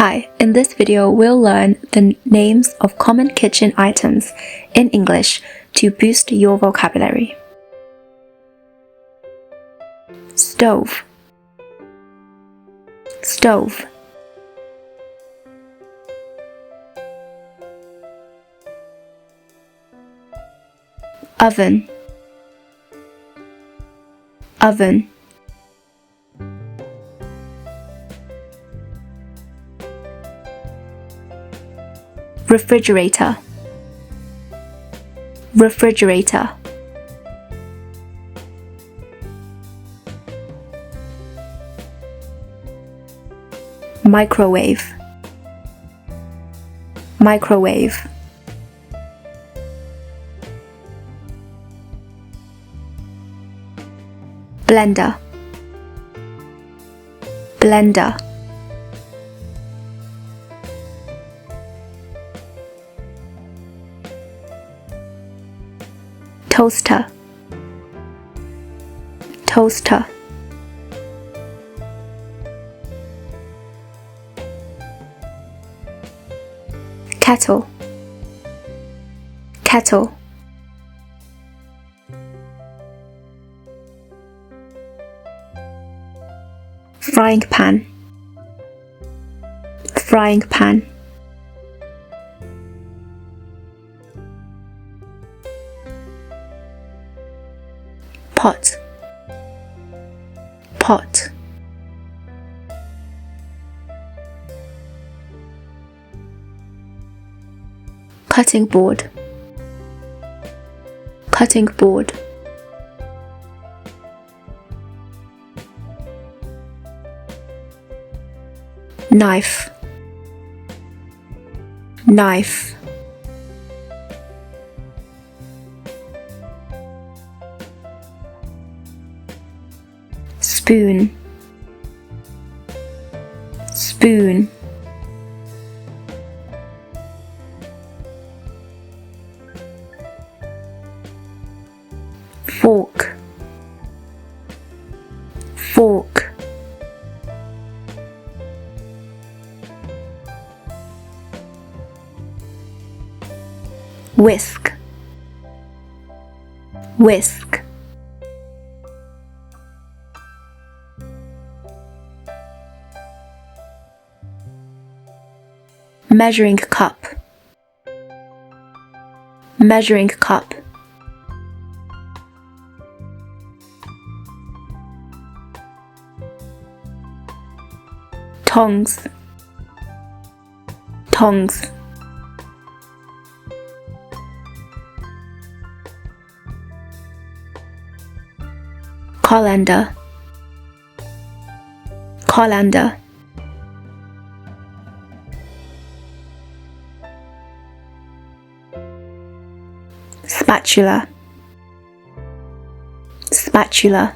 Hi, in this video we'll learn the names of common kitchen items in English to boost your vocabulary. Stove, stove. Oven, oven. Refrigerator, refrigerator. Microwave, microwave. Blender, blender. Toaster, toaster. Kettle, kettle. Frying pan, frying pan. Pot, pot. Cutting board, cutting board. Knife, knife. Spoon, spoon. Fork, fork. Whisk, whisk. Measuring cup, measuring cup. Tongs, tongs. Colander, colander. Spatula, spatula.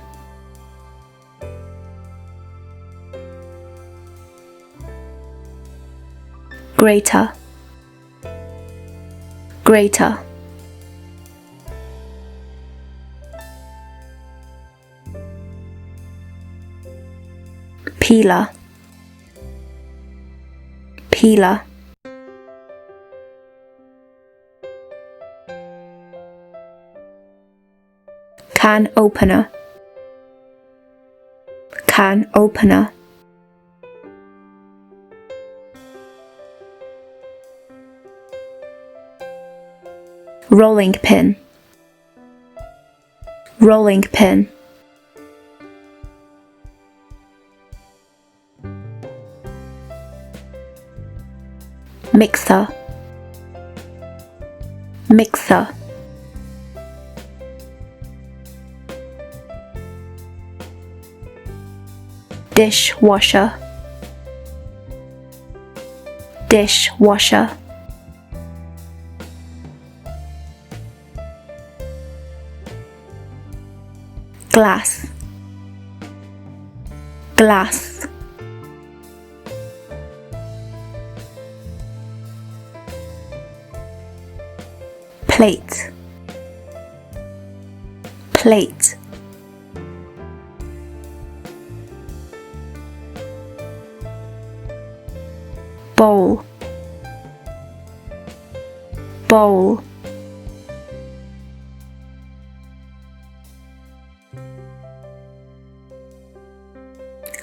Grater, grater. Peeler, peeler. Can opener, can opener. Rolling pin, rolling pin. Mixer, mixer. Dishwasher, dishwasher. Glass, glass. Plate, plate. bowl, bowl.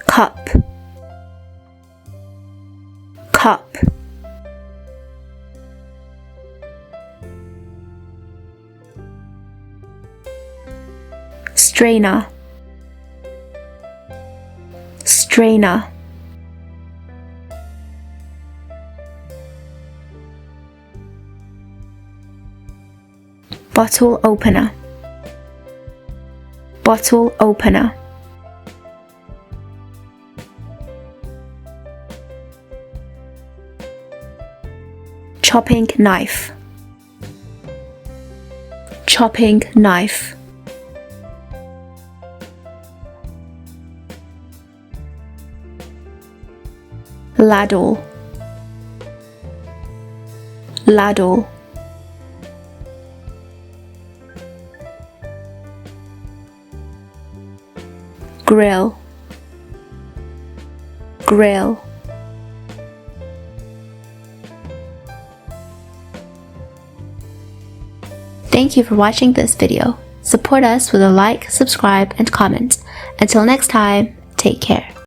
Cup, cup. Strainer, strainer. Bottle opener, bottle opener. Chopping knife, chopping knife. Ladle, ladle. Grill, grill. Thank you for watching this video. Support us with a like, subscribe, and comment. Until next time, take care.